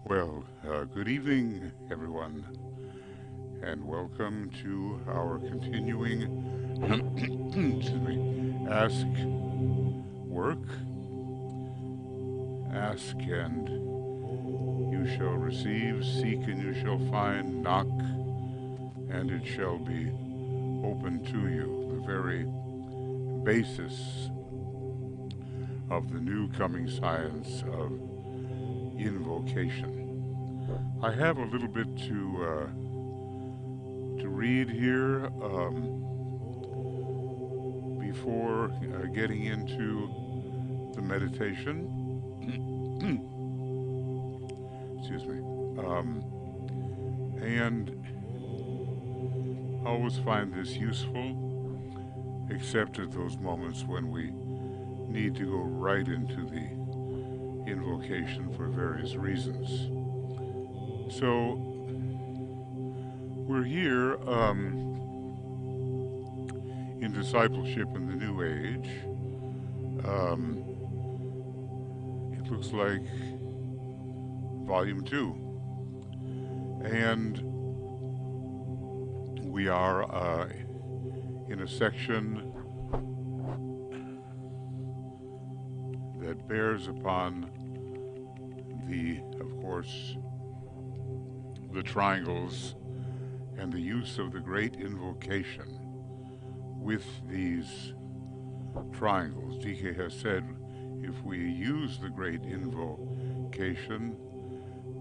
Good evening, everyone, and welcome to our continuing, excuse me, Ask, Work, Ask and you shall receive, seek and you shall find, knock and it shall be open to you. The very basis of the new coming science of invocation. I have a little bit to read here before getting into the meditation. Excuse me. And I always find this useful, except at those moments when we need to go right into the invocation for various reasons. So we're here in discipleship in the New Age. It looks like volume 2, and we are in a section that bears upon of course, the triangles and the use of the great invocation with these triangles. DK has said if we use the great invocation,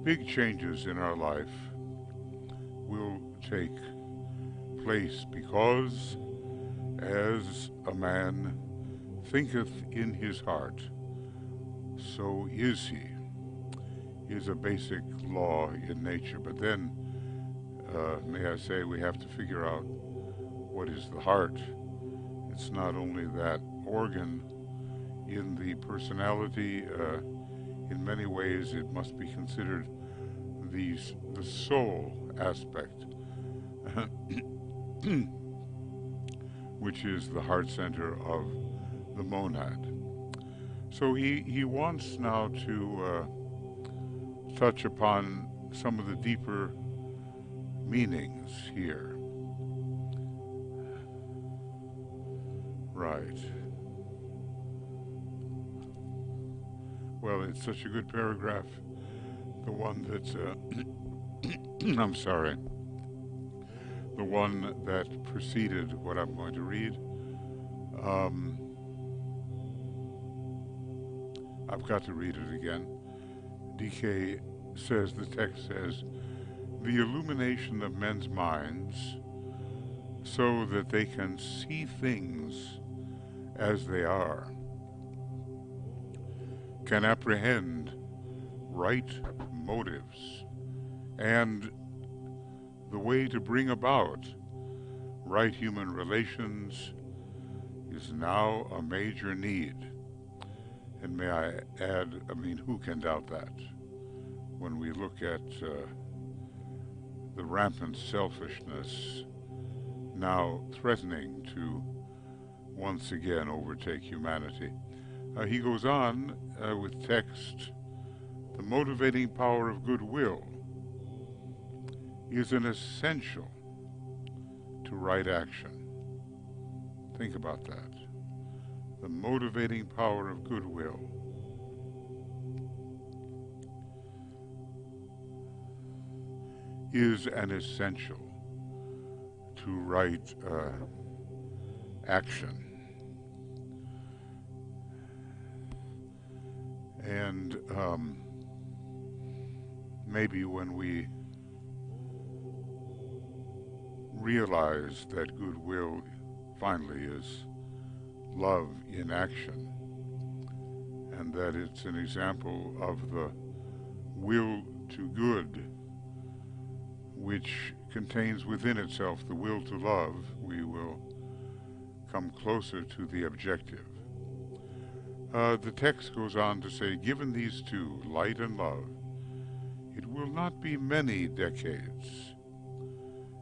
big changes in our life will take place, because as a man thinketh in his heart, so is he, is a basic law in nature. But then, may I say, we have to figure out what is the heart. It's not only that organ in the personality. In many ways, it must be considered the soul aspect, which is the heart center of the monad. So he wants now to touch upon some of the deeper meanings here. Right. Well, it's such a good paragraph. The one that's, I'm sorry, the one that preceded what I'm going to read. I've got to read it again. DK says, the text says, the illumination of men's minds so that they can see things as they are, can apprehend right motives, and the way to bring about right human relations is now a major need. And may I add, who can doubt that? When we look at the rampant selfishness now threatening to once again overtake humanity. He goes on with text, the motivating power of goodwill is an essential to right action. Think about that. The motivating power of goodwill is an essential to right action. And maybe when we realize that goodwill finally is love in action, and that it's an example of the will to good, which contains within itself the will to love, we will come closer to the objective. The text goes on to say, given these two, light and love, it will not be many decades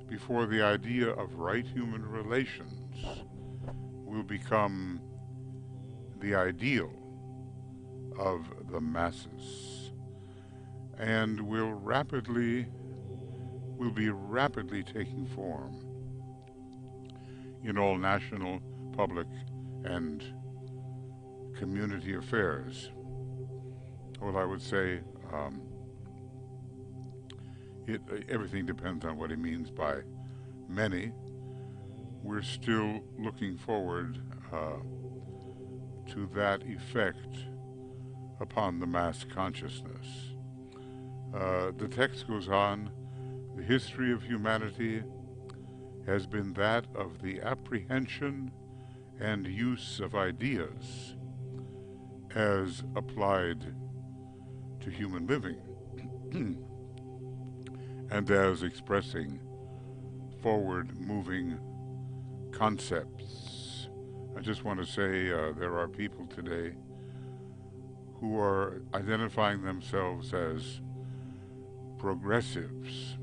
before the idea of right human relations will become the ideal of the masses. and will be rapidly taking form in all national, public, and community affairs. Well, I would say everything depends on what he means by many. We're still looking forward to that effect upon the mass consciousness. The text goes on, the history of humanity has been that of the apprehension and use of ideas as applied to human living and as expressing forward-moving concepts. I just want to say there are people today who are identifying themselves as progressives.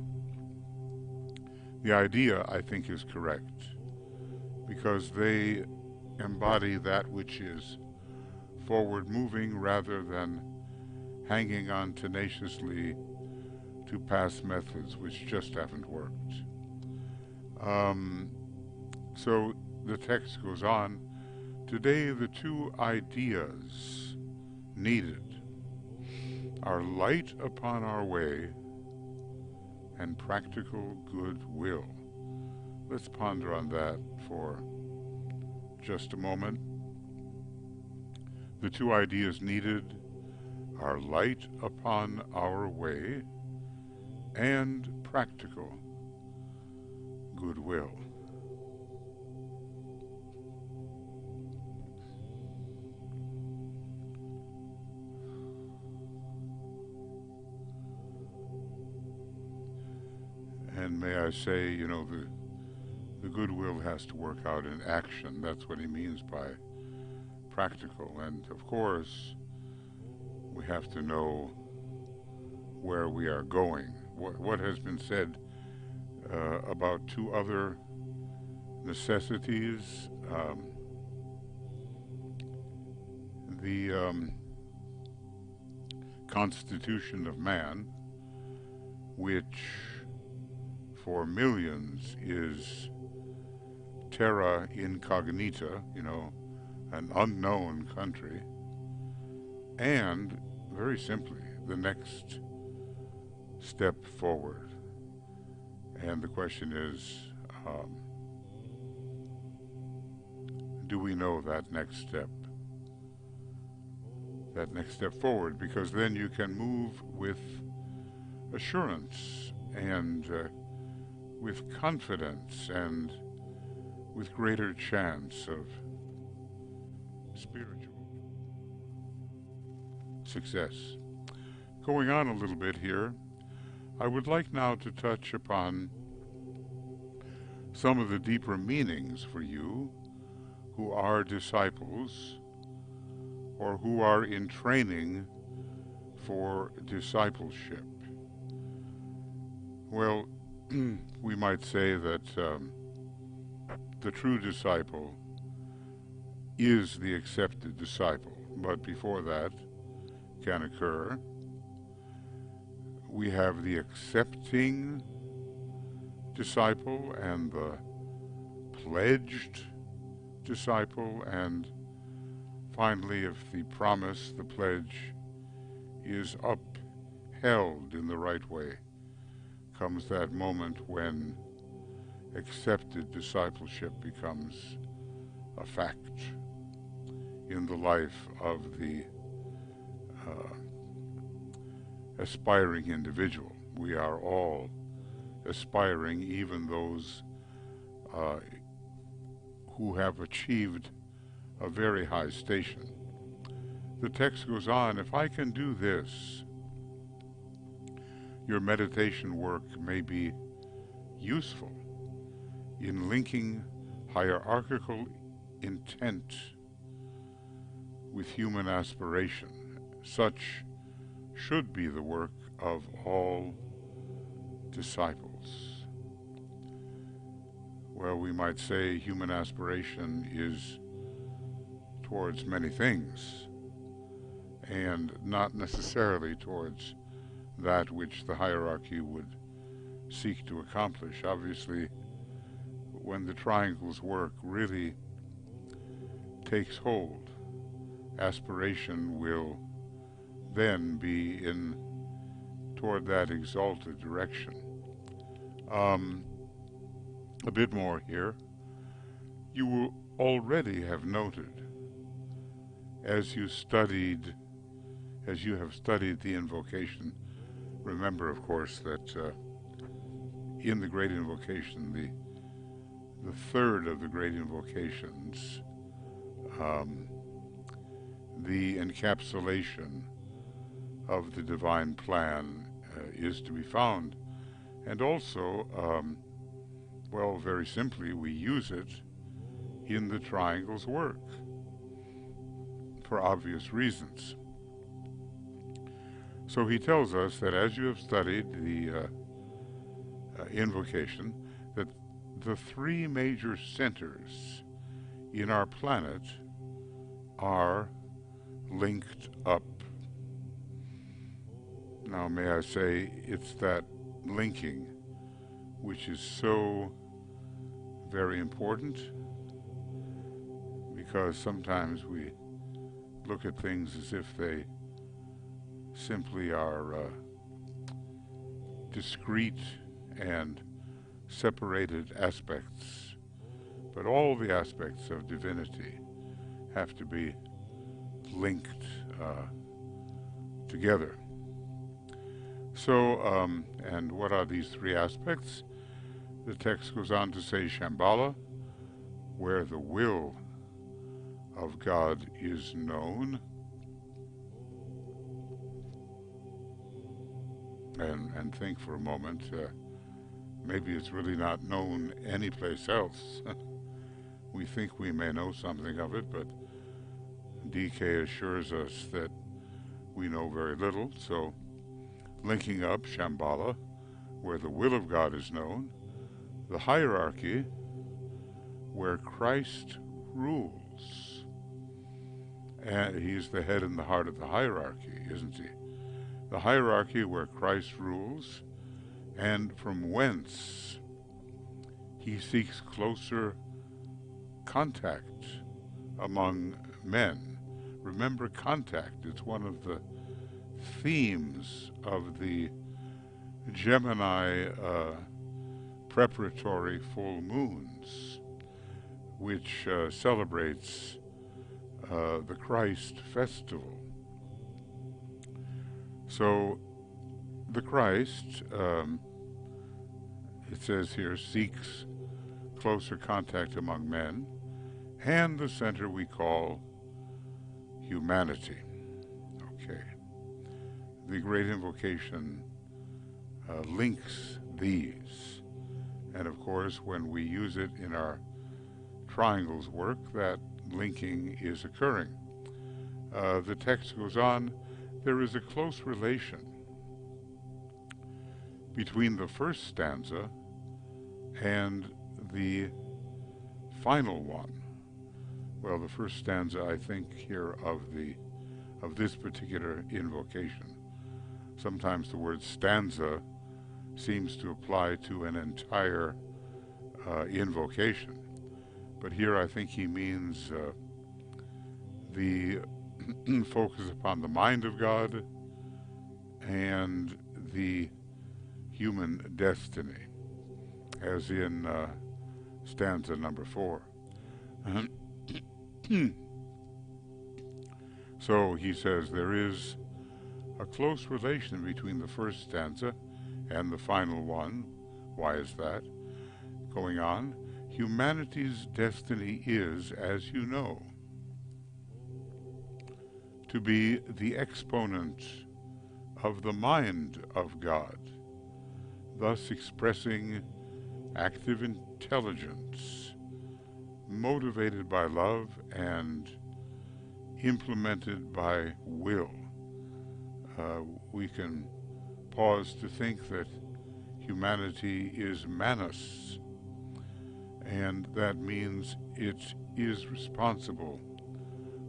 The idea, I think, is correct because they embody that which is forward-moving rather than hanging on tenaciously to past methods which just haven't worked. So the text goes on, today the two ideas needed are light upon our way and practical goodwill. Let's ponder on that for just a moment. The two ideas needed are light upon our way and practical goodwill. And may I say, you know, the goodwill has to work out in action. That's what he means by practical. And of course, we have to know where we are going. What has been said about two other necessities, the constitution of man, which for millions is terra incognita, you know, an unknown country, and very simply, the next step forward. And the question is, do we know that next step? That next step forward, because then you can move with assurance and with confidence and with greater chance of spiritual success. Going on a little bit here, I would like now to touch upon some of the deeper meanings for you who are disciples or who are in training for discipleship. Well, we might say that the true disciple is the accepted disciple, but before that can occur, we have the accepting disciple and the pledged disciple, and finally, if the promise, the pledge, is upheld in the right way, comes that moment when accepted discipleship becomes a fact in the life of the aspiring individual. We are all aspiring, even those who have achieved a very high station. The text goes on, if I can do this, your meditation work may be useful in linking hierarchical intent with human aspiration. Such should be the work of all disciples. Well, we might say human aspiration is towards many things, and not necessarily towards that which the hierarchy would seek to accomplish. Obviously, when the triangle's work really takes hold, aspiration will then be in toward that exalted direction. A bit more here. You will already have noted, as you have studied the invocation. Remember, of course, that in the great invocation, the third of the great invocations, the encapsulation of the divine plan is to be found. And also, well, very simply, we use it in the triangle's work for obvious reasons. So he tells us that as you have studied the invocation, that the three major centers in our planet are linked up. Now, may I say, it's that linking which is so very important, because sometimes we look at things as if they simply are discrete and separated aspects, but all the aspects of divinity have to be linked together. So, and what are these three aspects? The text goes on to say Shambhala, where the will of God is known, and think for a moment, maybe it's really not known anyplace else. We think we may know something of it, but DK assures us that we know very little. So linking up Shambhala, where the will of God is known, the hierarchy, where Christ rules. And he's the head and the heart of the hierarchy, isn't he? The hierarchy where Christ rules, and from whence he seeks closer contact among men. Remember, contact, it's one of the themes of the Gemini preparatory full moons, which celebrates the Christ festival. So the Christ, it says here, seeks closer contact among men, and the center we call humanity. Okay. The great invocation links these. And of course, when we use it in our triangles work, that linking is occurring. The text goes on, there is a close relation between the first stanza and the final one. Well, the first stanza, I think, here of this particular invocation. Sometimes the word stanza seems to apply to an entire invocation, but here I think he means the focus upon the mind of God and the human destiny, as in stanza number 4. So he says there is a close relation between the first stanza and the final one. Why is that? Going on, humanity's destiny is, as you know, to be the exponent of the mind of God, thus expressing active intelligence, motivated by love and implemented by will. We can pause to think that humanity is manus, and that means it is responsible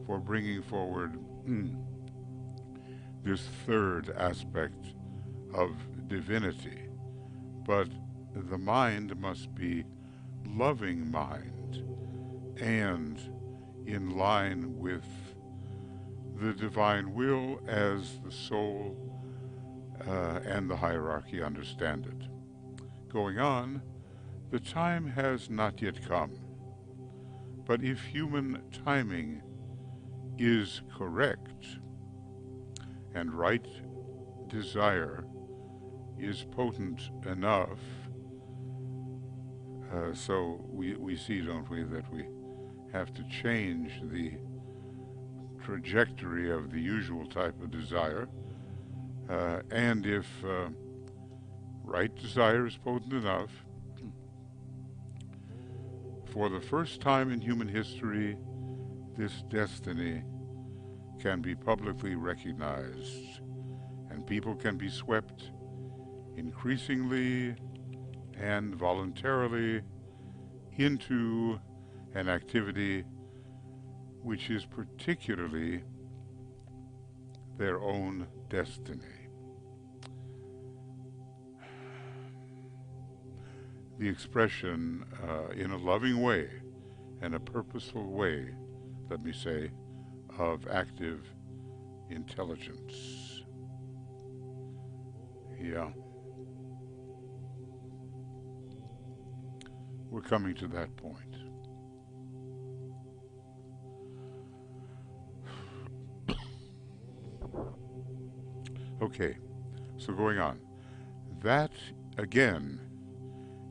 for bringing forward this third aspect of divinity, but the mind must be loving mind and in line with the divine will as the soul and the hierarchy understand it. Going on, the time has not yet come, but if human timing is correct and right desire is potent enough, so we see, don't we, that we have to change the trajectory of the usual type of desire, and if right desire is potent enough, for the first time in human history, this destiny can be publicly recognized, and people can be swept increasingly and voluntarily into an activity which is particularly their own destiny. The expression in a loving way and a purposeful way, let me say, of active intelligence. Yeah. We're coming to that point. Okay, so going on. That, again,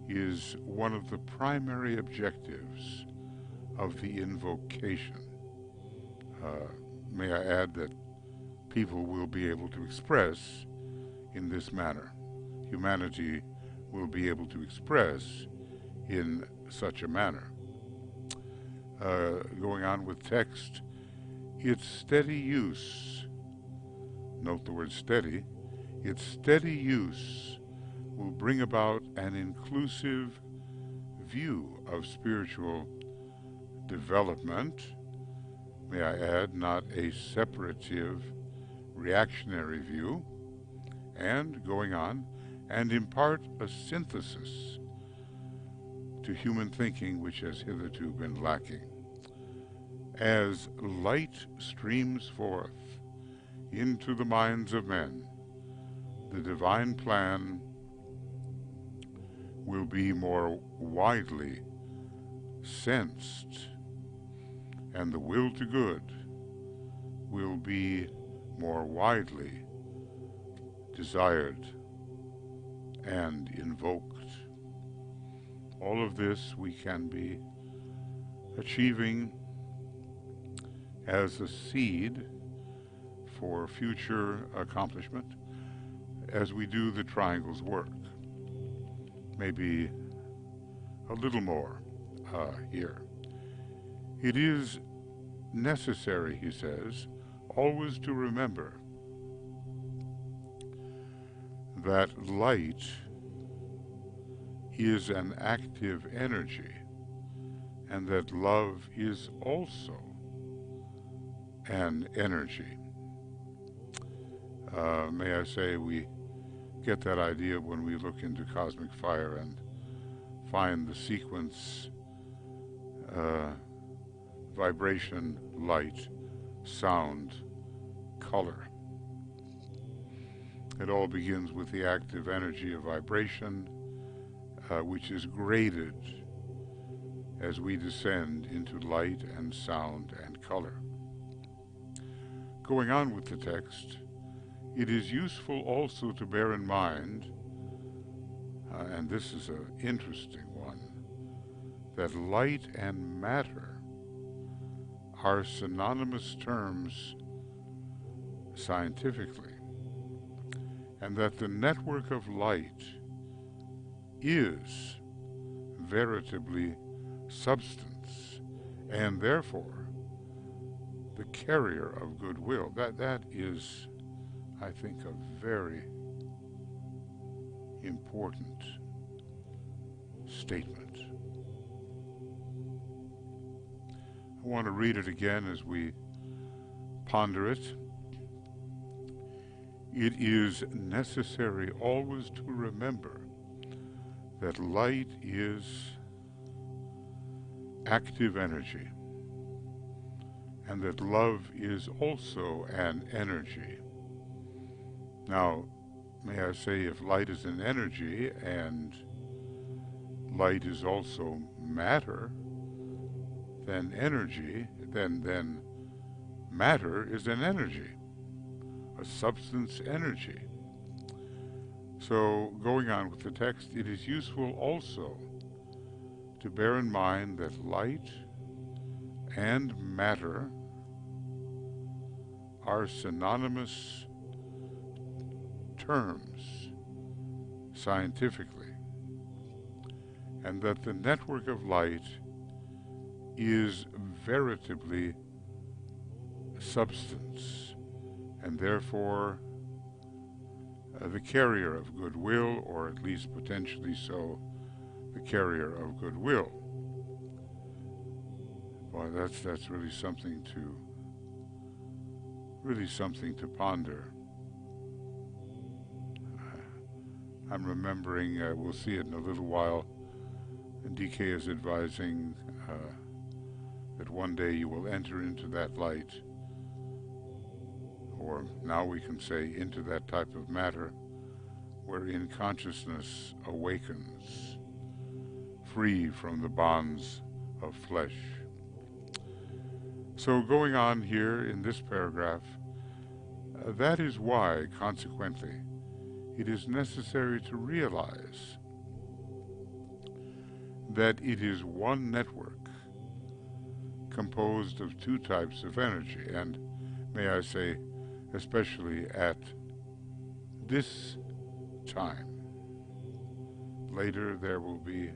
is one of the primary objectives of the invocation. May I add that people will be able to express in this manner. Humanity will be able to express in such a manner. Going on with text, its steady use, note the word steady, its steady use will bring about an inclusive view of spiritual development, may I add, not a separative, reactionary view, and, going on, and impart a synthesis to human thinking which has hitherto been lacking. As light streams forth into the minds of men, the divine plan will be more widely sensed, and the will to good will be more widely desired and invoked. All of this we can be achieving as a seed for future accomplishment as we do the triangle's work. Maybe a little more here. It is necessary, he says, always to remember that light is an active energy, and that love is also an energy. May I say, we get that idea when we look into cosmic fire and find the sequence: vibration, light, sound, color. It all begins with the active energy of vibration, which is graded as we descend into light and sound and color. Going on with the text, it is useful also to bear in mind, and this is an interesting one, that light and matter are synonymous terms scientifically, and that the network of light is veritably substance, and therefore the carrier of goodwill. That is, I think, a very important statement. I want to read it again as we ponder it. it is necessary always to remember that light is active energy, and that love is also an energy. Now, may I say, if light is an energy and light is also matter, then matter is an energy, a substance energy. So, going on with the text, it is useful also to bear in mind that light and matter are synonymous terms scientifically, and that the network of light is veritably substance, and therefore the carrier of goodwill, or at least potentially so, the carrier of goodwill. Boy, that's really something to ponder. I'm remembering, we'll see it in a little while, and DK is advising that one day you will enter into that light, or now we can say into that type of matter, wherein consciousness awakens, free from the bonds of flesh. So going on here in this paragraph, that is why, consequently, it is necessary to realize that it is one network composed of two types of energy, and may I say, especially at this time. Later there will be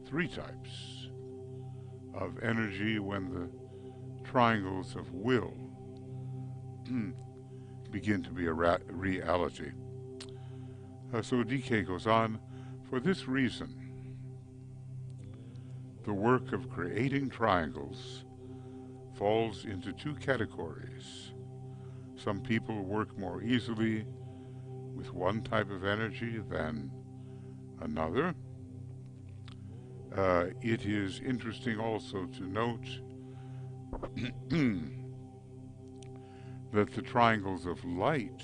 three types of energy when the triangles of will begin to be a reality. So DK goes on, for this reason, the work of creating triangles falls into two categories. Some people work more easily with one type of energy than another. It is interesting also to note that the triangles of light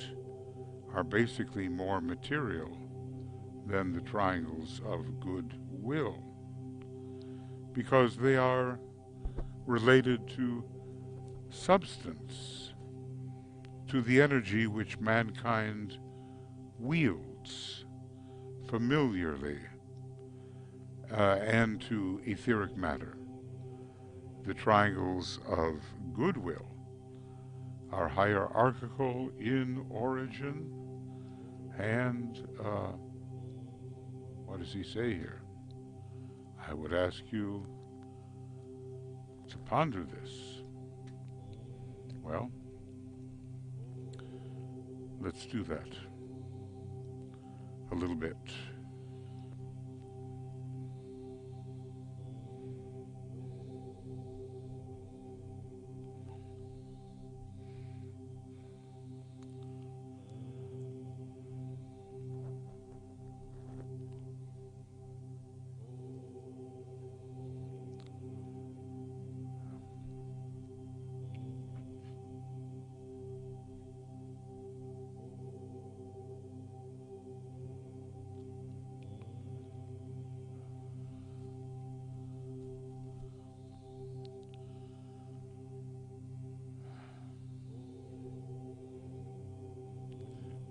are basically more material than the triangles of goodwill, because they are related to substance, to the energy which mankind wields familiarly, and to etheric matter. The triangles of goodwill are hierarchical in origin, and what does he say here? I would ask you to ponder this. Well, let's do that a little bit.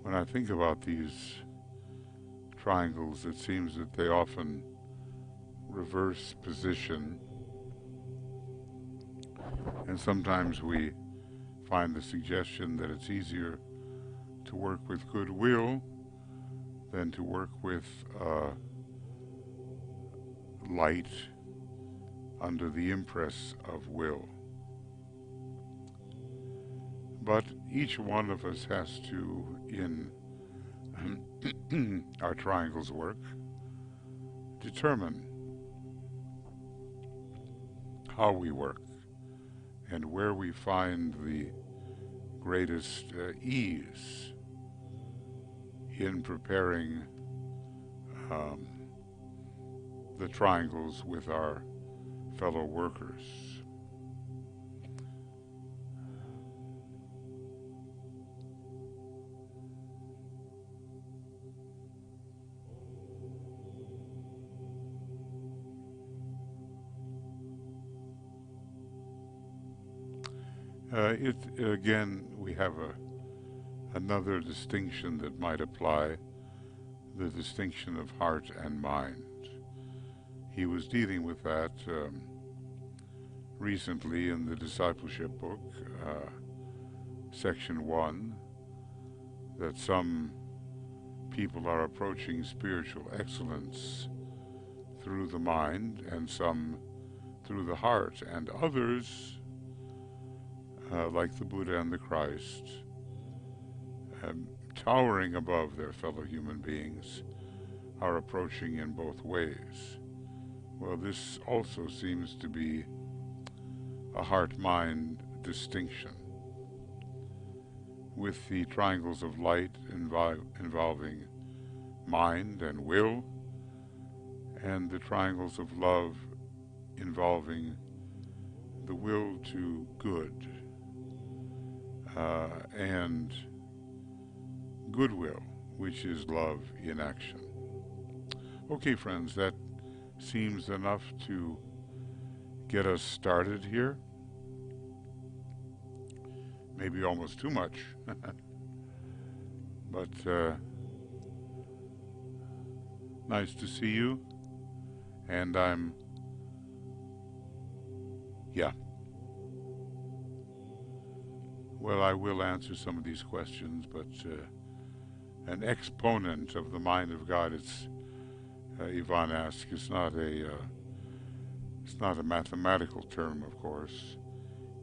When I think about these triangles, it seems that they often reverse position, and sometimes we find the suggestion that it's easier to work with goodwill than to work with light under the impress of will. But each one of us has to, in our triangle's work, determine how we work and where we find the greatest ease in preparing um, the triangles with our fellow workers. Again, we have another distinction that might apply, the distinction of heart and mind. He was dealing with that recently in the discipleship book, section 1, that some people are approaching spiritual excellence through the mind and some through the heart, and others, like the Buddha and the Christ, towering above their fellow human beings, are approaching in both ways. Well, this also seems to be a heart-mind distinction, with the triangles of light involving mind and will, and the triangles of love involving the will to good and goodwill, which is love in action. Okay, friends, that seems enough to get us started here. Maybe almost too much, but nice to see you, and well, I will answer some of these questions, but an exponent of the mind of God, it's Yvonne asks, it's not a mathematical term, of course.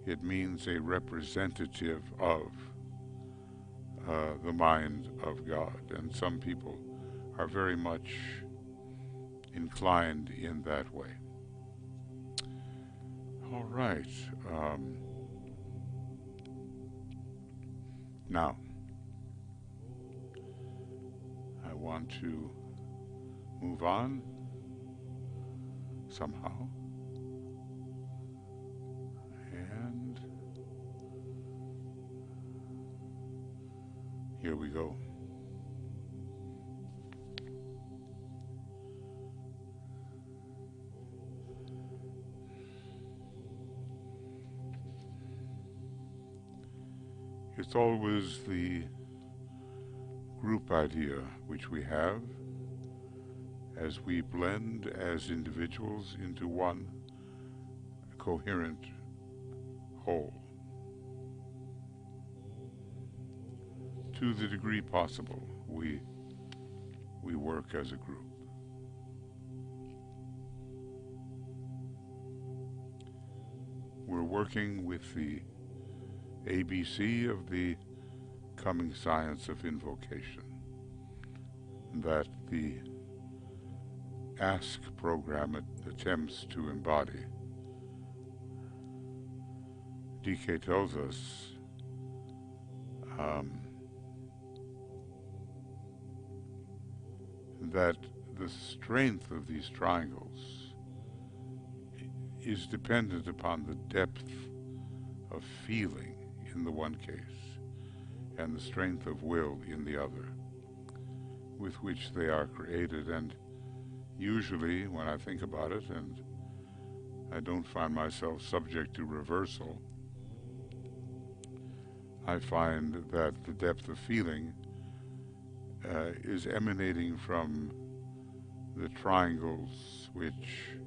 It means a representative of the mind of God, and some people are very much inclined in that way. All right. Now, I want to move on somehow. And here we go. It's always the group idea which we have as we blend as individuals into one coherent whole. To the degree possible, we work as a group. We're working with the ABC of the coming science of invocation that the Ask program attempts to embody. DK tells us that the strength of these triangles is dependent upon the depth of feeling in the one case and the strength of will in the other, with which they are created. And usually, when I think about it, and I don't find myself subject to reversal, I find that the depth of feeling is emanating from the triangles which,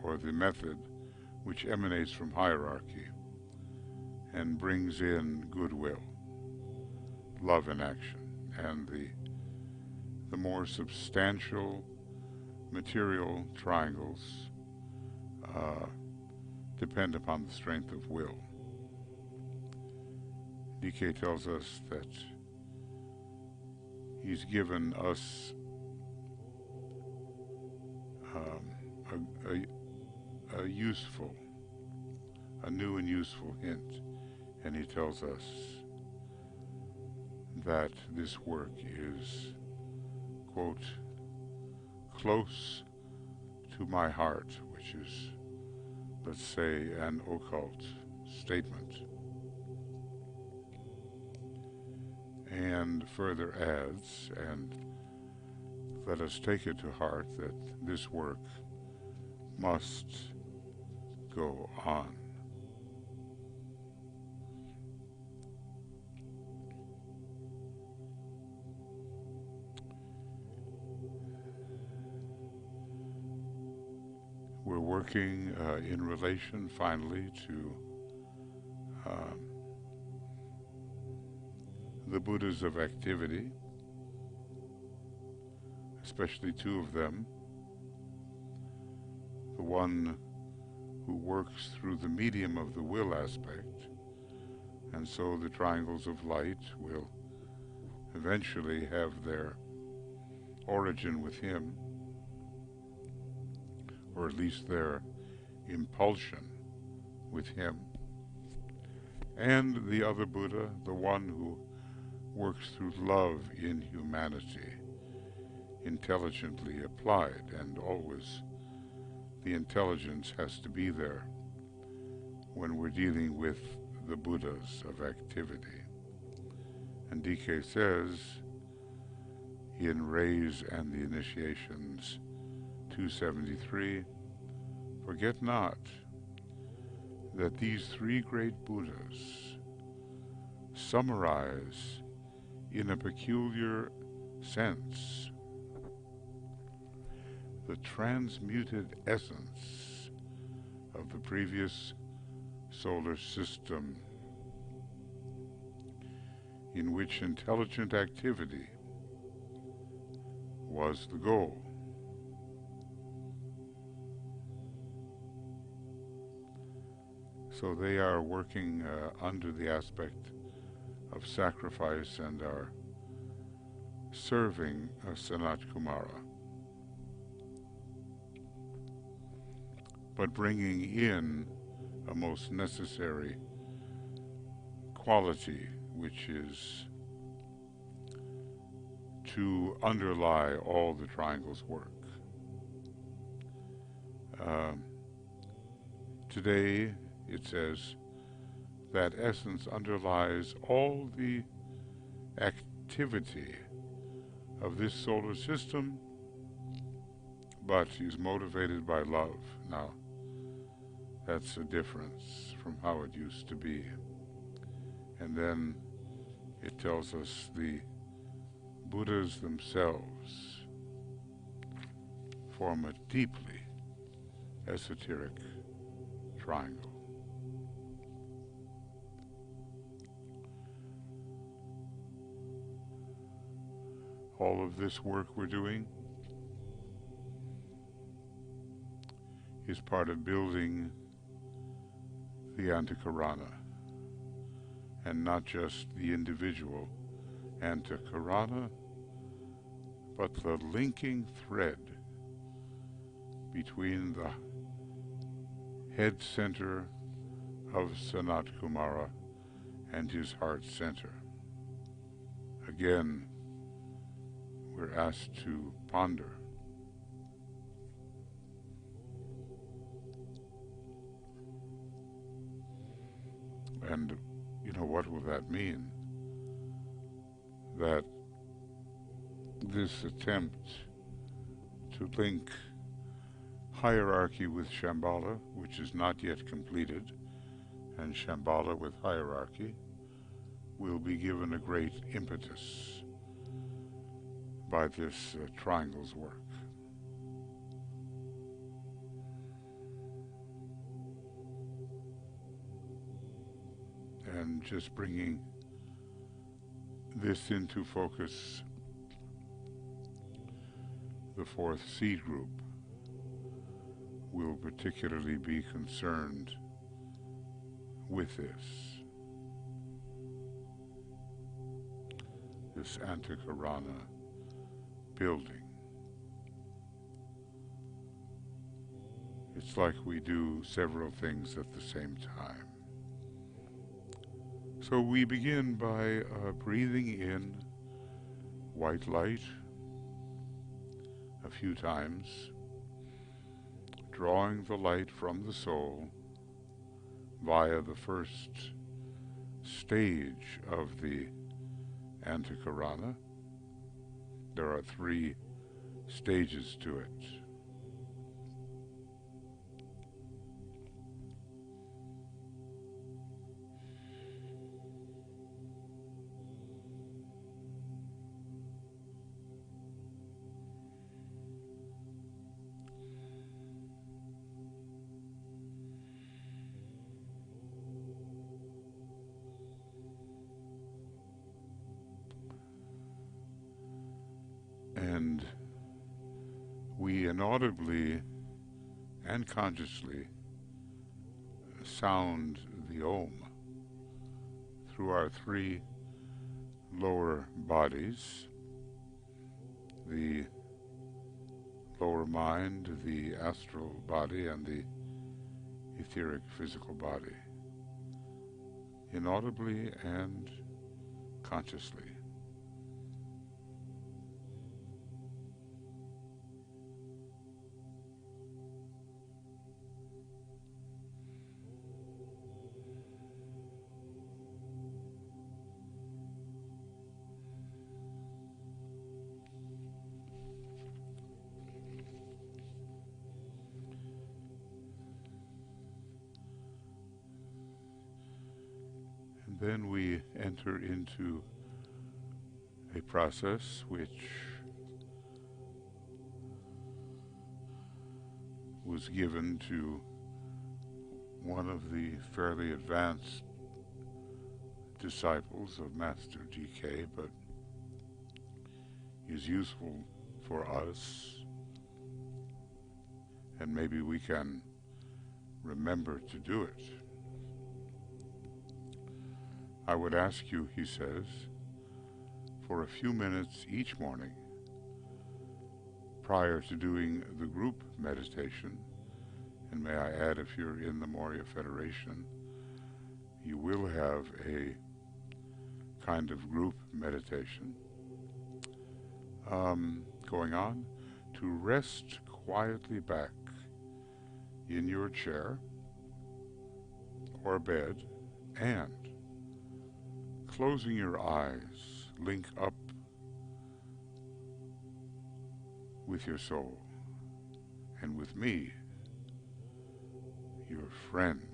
or the method which emanates from hierarchy and brings in goodwill, love in action, and the more substantial material triangles depend upon the strength of will. DK tells us that he's given us a new and useful hint And he tells us that this work is, quote, close to my heart, which is, let's say, an occult statement. And further adds, and let us take it to heart, that this work must go on. We're working in relation, finally, to the Buddhas of activity, especially two of them. The one who works through the medium of the will aspect, and so the triangles of light will eventually have their origin with him, or at least their impulsion with him. And the other Buddha, the one who works through love in humanity, intelligently applied, and always the intelligence has to be there when we're dealing with the Buddhas of activity. And DK says in Rays and the Initiations 273, forget not that these three great Buddhas summarize in a peculiar sense the transmuted essence of the previous solar system, in which intelligent activity was the goal. So they are working under the aspect of sacrifice and are serving Sanat Kumara, but bringing in a most necessary quality, which is to underlie all the triangle's work. Today, it says, that essence underlies all the activity of this solar system, but is motivated by love. Now, that's a difference from how it used to be. And then it tells us the Buddhas themselves form a deeply esoteric triangle. All of this work we're doing is part of building the Antakarana, and not just the individual Antakarana, but the linking thread between the head center of Sanat Kumara and his heart center. Again, we're asked to ponder. And, what will that mean? That this attempt to link hierarchy with Shambhala, which is not yet completed, and Shambhala with hierarchy, will be given a great impetus by this triangle's work. And just bringing this into focus, the fourth seed group will particularly be concerned with this Antakarana building. It's like we do several things at the same time. So we begin by breathing in white light a few times, drawing the light from the soul via the first stage of the Antakarana. There are 3 stages to it. And we inaudibly and consciously sound the Om through our 3 lower bodies, the lower mind, the astral body, and the etheric physical body, inaudibly and consciously. And then we enter into a process which was given to one of the fairly advanced disciples of Master DK, but is useful for us, and maybe we can remember to do it. I would ask you, he says, for a few minutes each morning prior to doing the group meditation, and may I add, if you're in the Moria Federation, you will have a kind of group meditation going on, to rest quietly back in your chair or bed and, closing your eyes, link up with your soul and with me, your friend.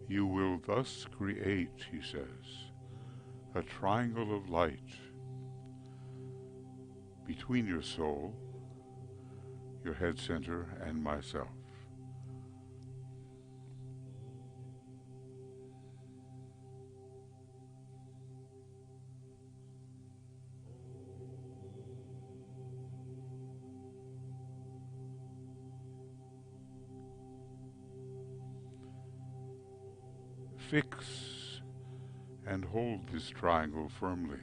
You will thus create, he says, a triangle of light between your soul, your head center, and myself. Fix and hold this triangle firmly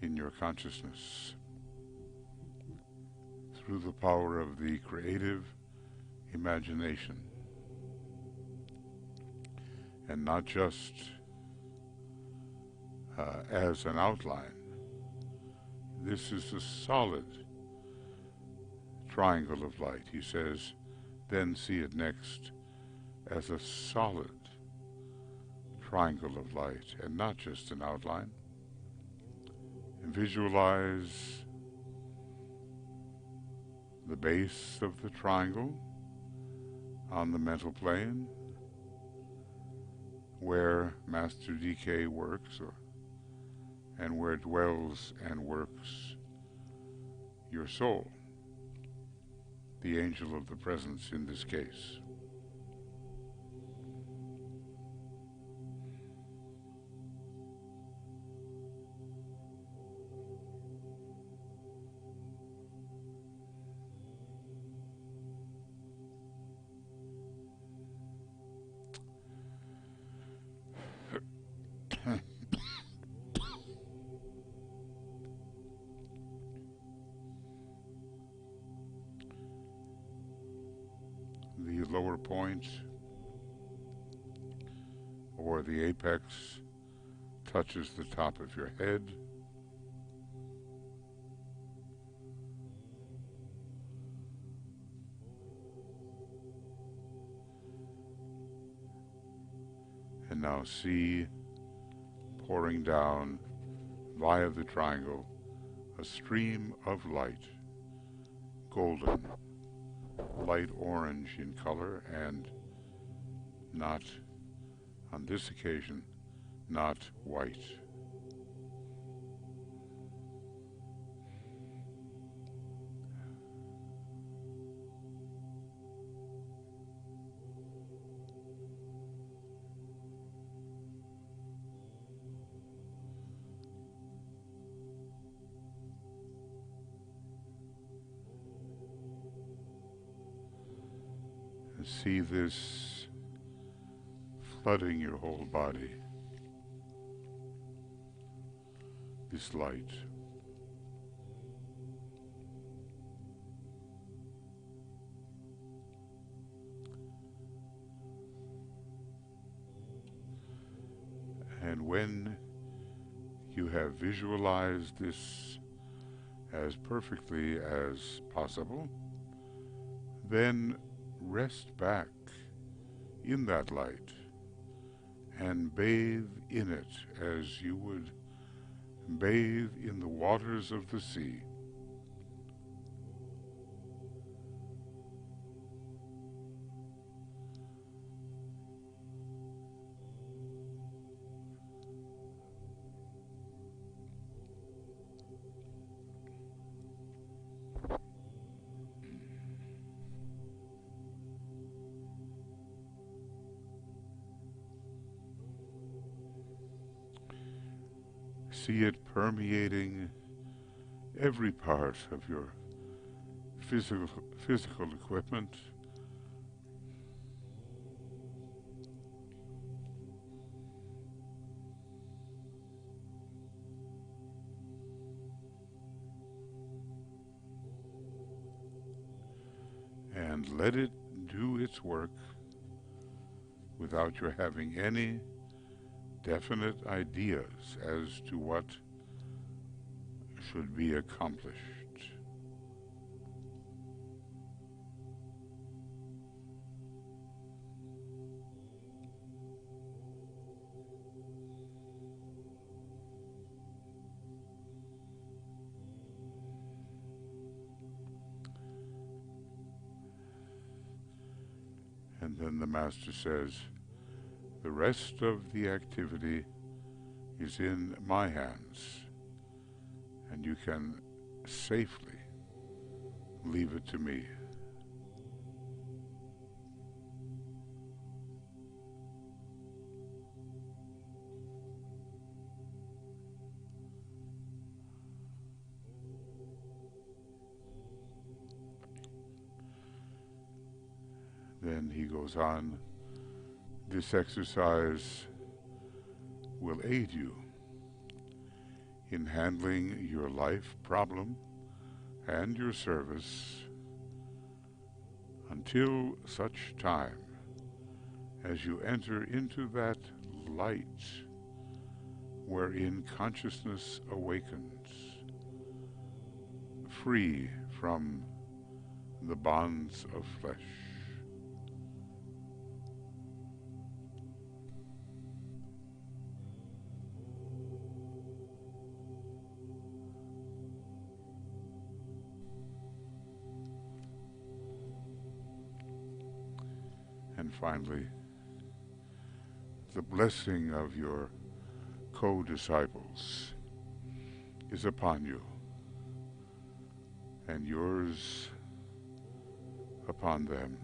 in your consciousness through the power of the creative imagination, and not just as an outline. This is a solid triangle of light. He says, then see it next as a solid triangle of light, and not just an outline. And visualize the base of the triangle on the mental plane where Master DK works, and where dwells and works your soul, the angel of the presence in this case. the lower point or the apex touches the top of your head. And now see pouring down via the triangle a stream of light, golden, light orange in color, and not, on this occasion, not white. And see this flooding your whole body, this light. And when you have visualized this as perfectly as possible, then rest back in that light and bathe in it as you would bathe in the waters of the sea. See it permeating every part of your physical equipment, and let it do its work without your having any definite ideas as to what should be accomplished. And then the Master says, the rest of the activity is in my hands, and you can safely leave it to me. Then he goes on, this exercise will aid you in handling your life problem and your service until such time as you enter into that light wherein consciousness awakens, free from the bonds of flesh. And finally, the blessing of your co-disciples is upon you, and yours upon them.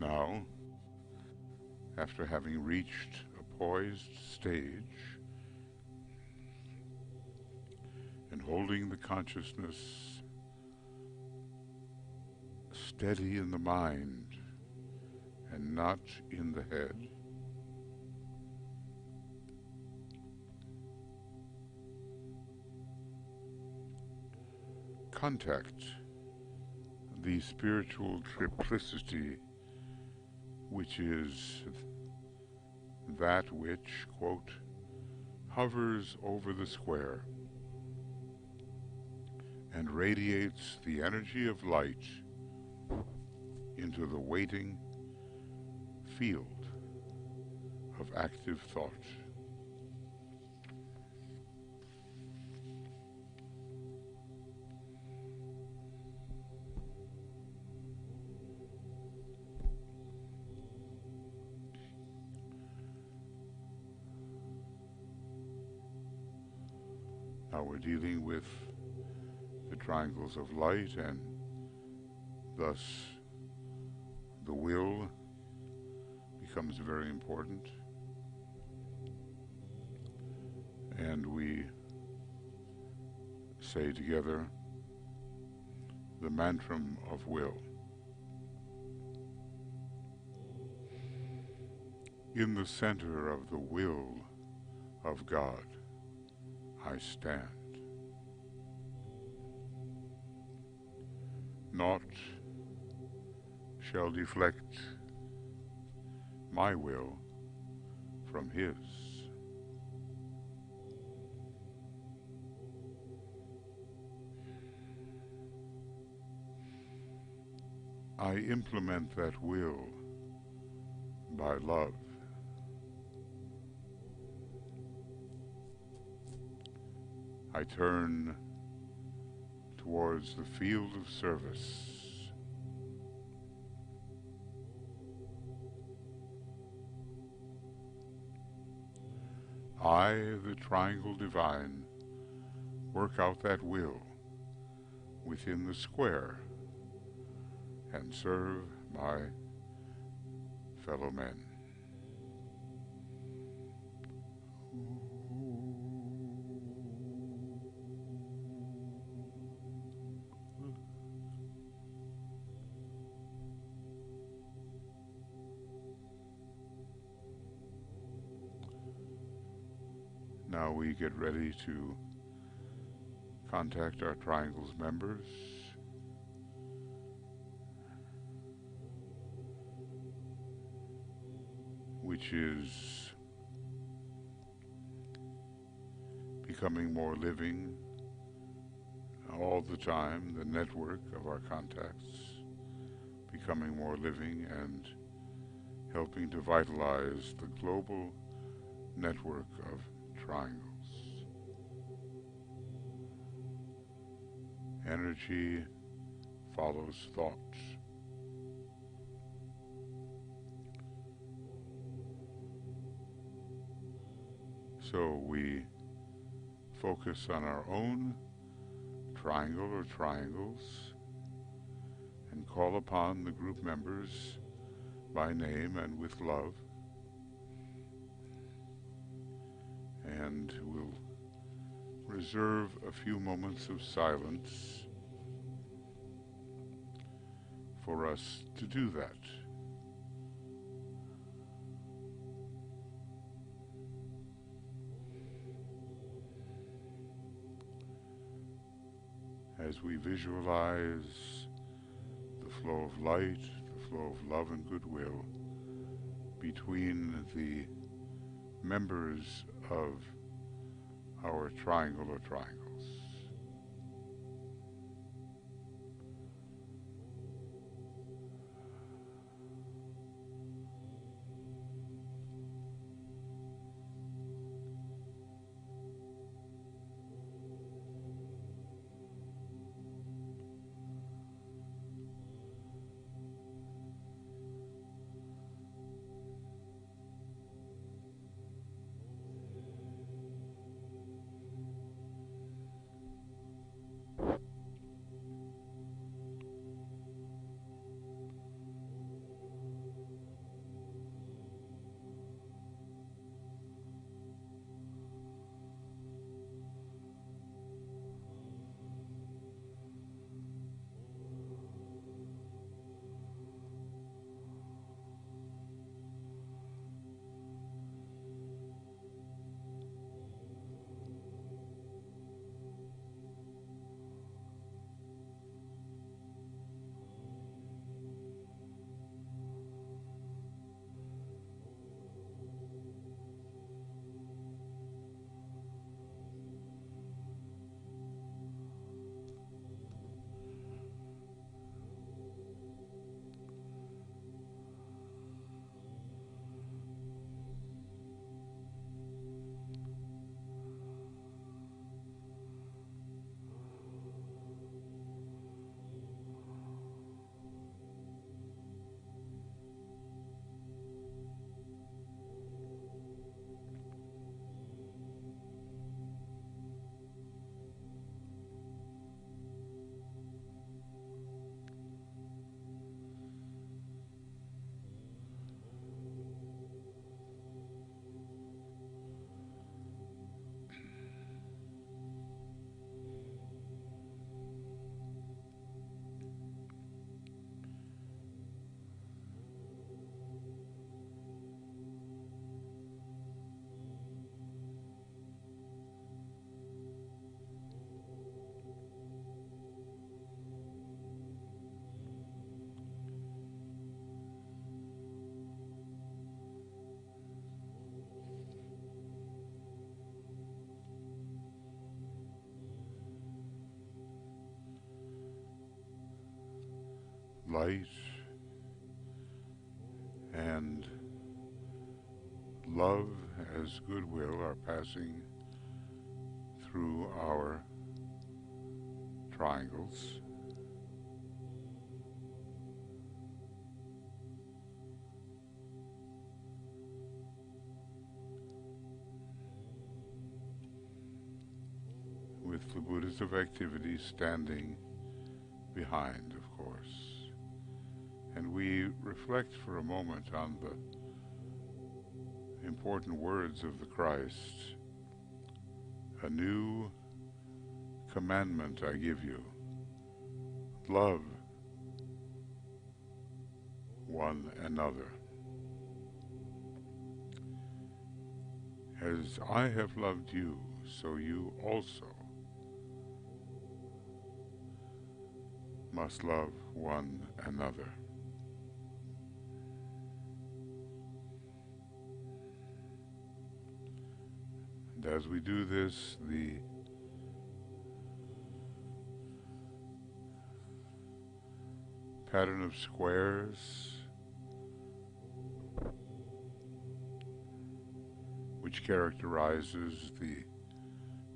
Now, after having reached a poised stage and holding the consciousness steady in the mind and not in the head, contact the spiritual triplicity, which is that which, quote, hovers over the square and radiates the energy of light into the waiting field of active thought. Now we're dealing with the triangles of light, and thus the will becomes very important. And we say together the mantra of will. In the center of the will of God, I stand. Naught shall deflect my will from His. I implement that will by love. I turn towards the field of service. I, the triangle divine, work out that will within the square and serve my fellow men. Now we get ready to contact our triangle's members, which is becoming more living all the time, the network of our contacts becoming more living and helping to vitalize the global network of triangles. Energy follows thought. So we focus on our own triangle or triangles and call upon the group members by name and with love, and we'll reserve a few moments of silence for us to do that. As we visualize the flow of light, the flow of love and goodwill between the members of our triangle or triangles. light and love as goodwill are passing through our triangles. With the Buddhas of activity standing behind, of course. And we reflect for a moment on the important words of the Christ. A new commandment I give you. Love one another. As I have loved you, so you also must love one another. And as we do this, the pattern of squares, which characterizes the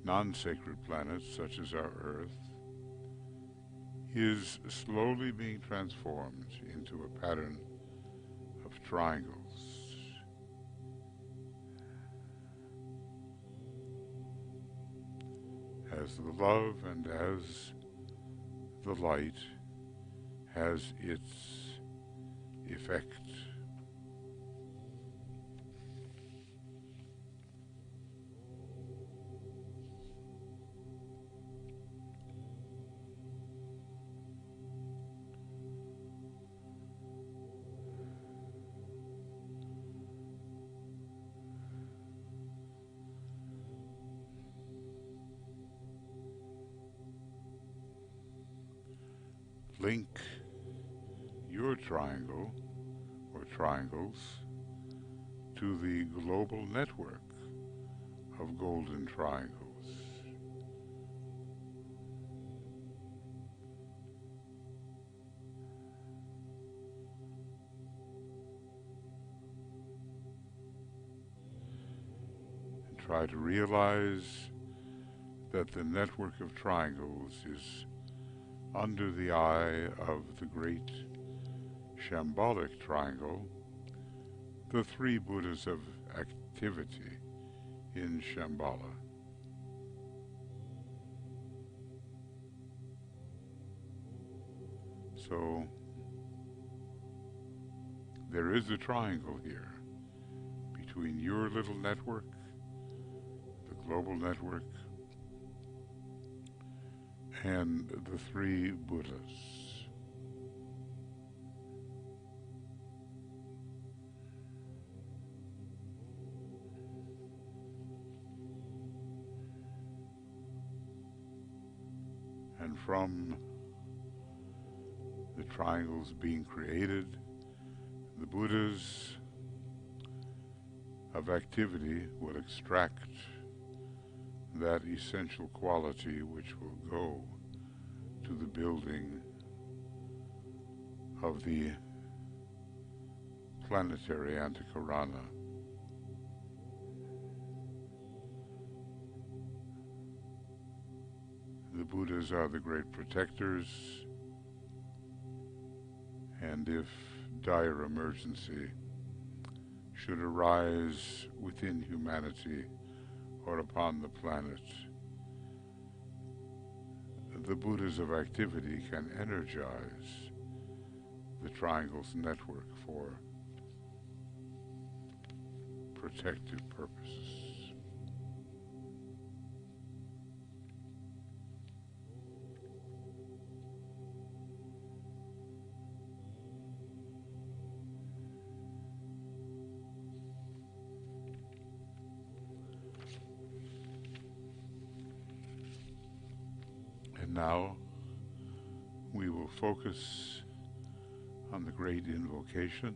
non-sacred planets such as our Earth, is slowly being transformed into a pattern of triangles. As the love and as the light has its effect. Link your triangle or triangles to the global network of golden triangles. And try to realize that the network of triangles is under the eye of the great shambolic triangle, the three Buddhas of activity in Shambhala. So there is a triangle here between your little network, the global network, and the three Buddhas. And from the triangles being created, the Buddhas of activity will extract that essential quality which will go to the building of the planetary Antakarana. The Buddhas are the great protectors, and if dire emergency should arise within humanity or upon the planet, the Buddhas of activity can energize the triangle's network for protective purposes. And now we will focus on the great invocation.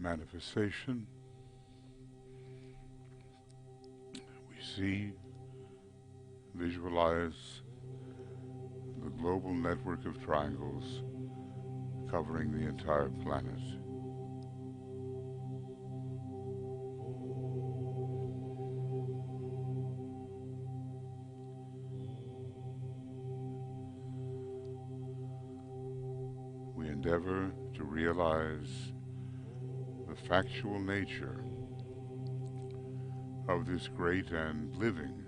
manifestation, we see, visualize the global network of triangles covering the entire planet. We endeavor to realize the factual nature of this great and living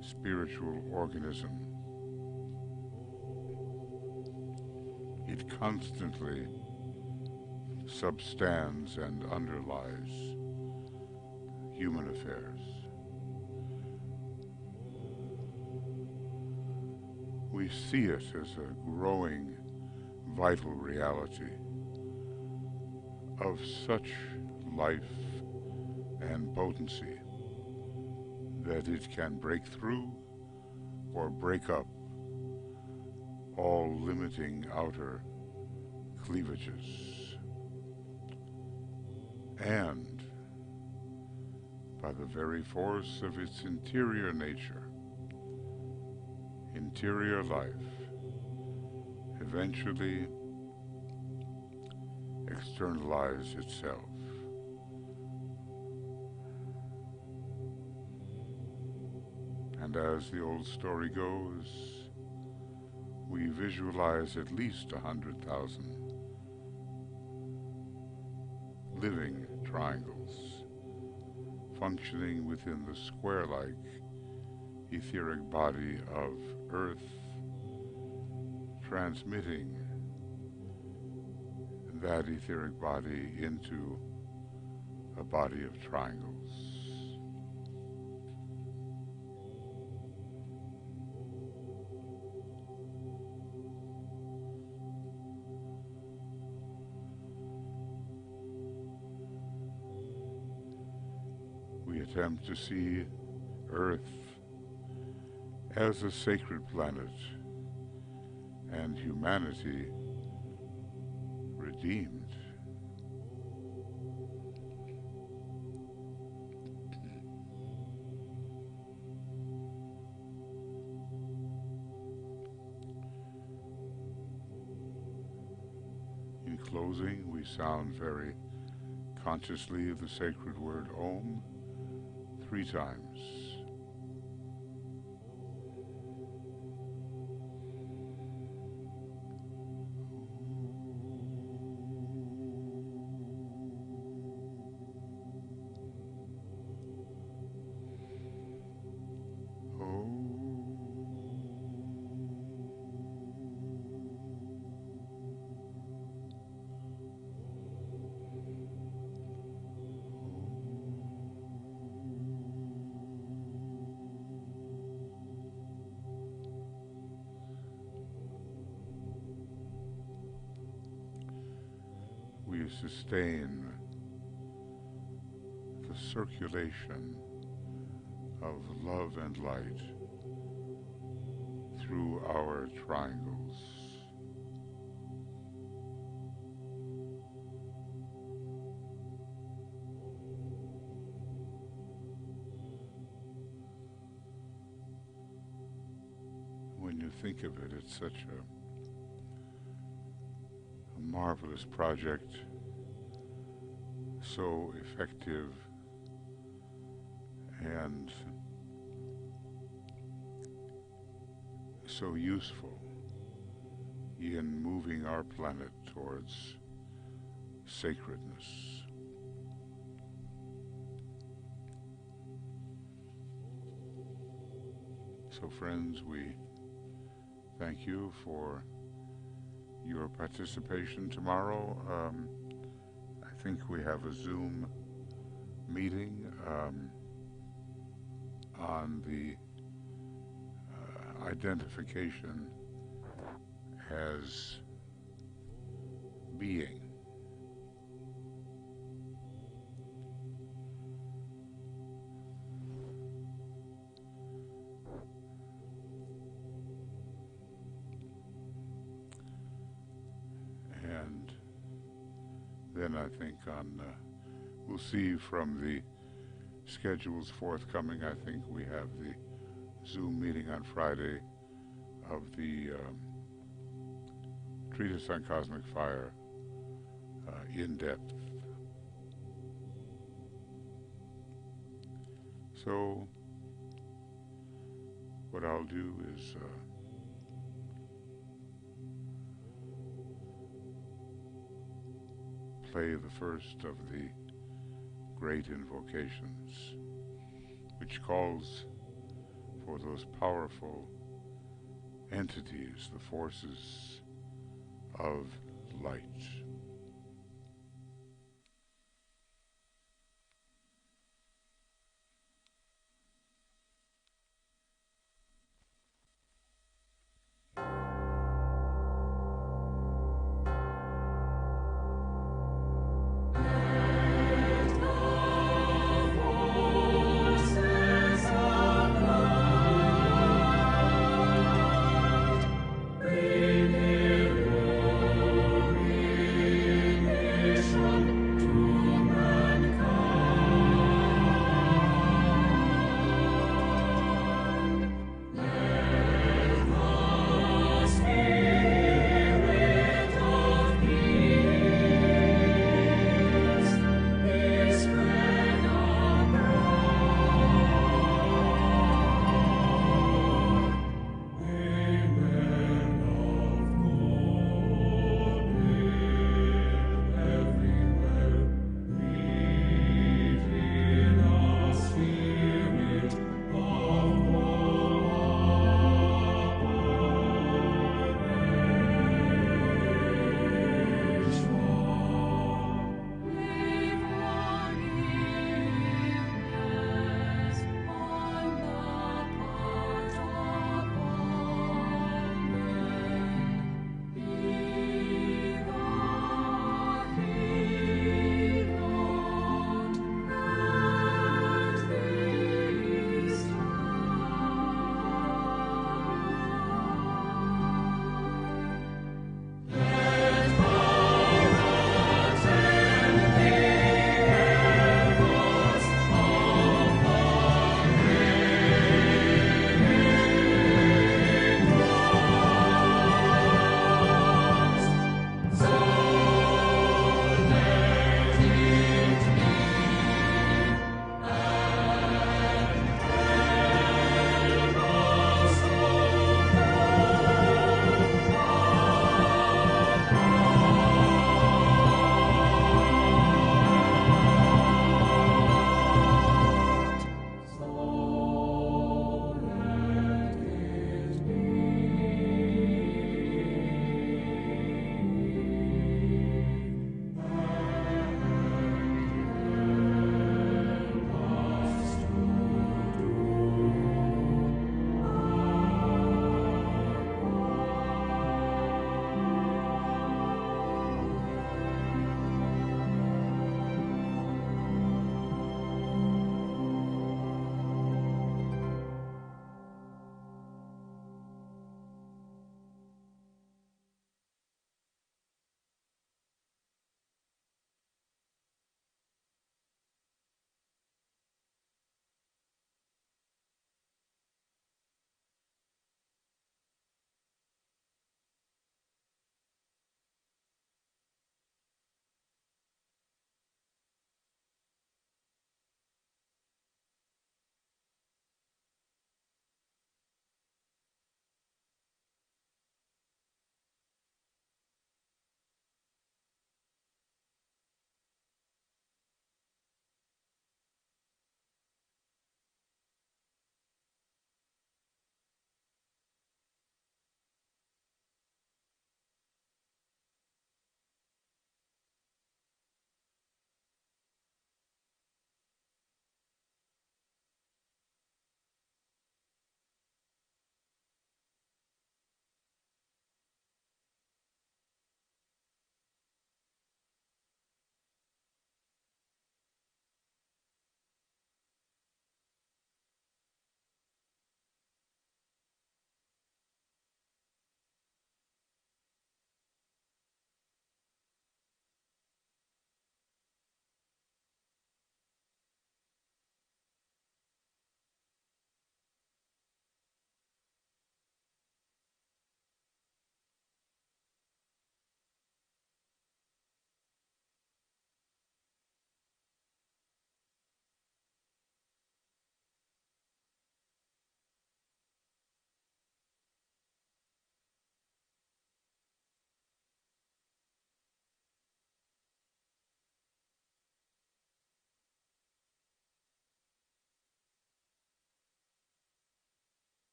spiritual organism. It constantly substands and underlies human affairs. We see it as a growing, vital reality of such life and potency that it can break through or break up all limiting outer cleavages. And by the very force of its interior nature, interior life, eventually externalize itself. And as the old story goes, we visualize at least 100,000 living triangles functioning within the square-like etheric body of Earth, transmitting that etheric body into a body of triangles. We attempt to see Earth as a sacred planet and humanity redeemed. In closing, we sound very consciously the sacred word Om 3 times. We sustain the circulation of love and light through our triangles. When you think of it, it's such a marvelous project, so effective and so useful in moving our planet towards sacredness. So friends, we thank you for your participation tomorrow. I think we have a Zoom meeting on the identification as being. And then I think we'll see from the schedules forthcoming. I think we have the Zoom meeting on Friday of the Treatise on Cosmic Fire in depth. So what I'll do is play the first of the great invocations, which calls for those powerful entities, the forces of light.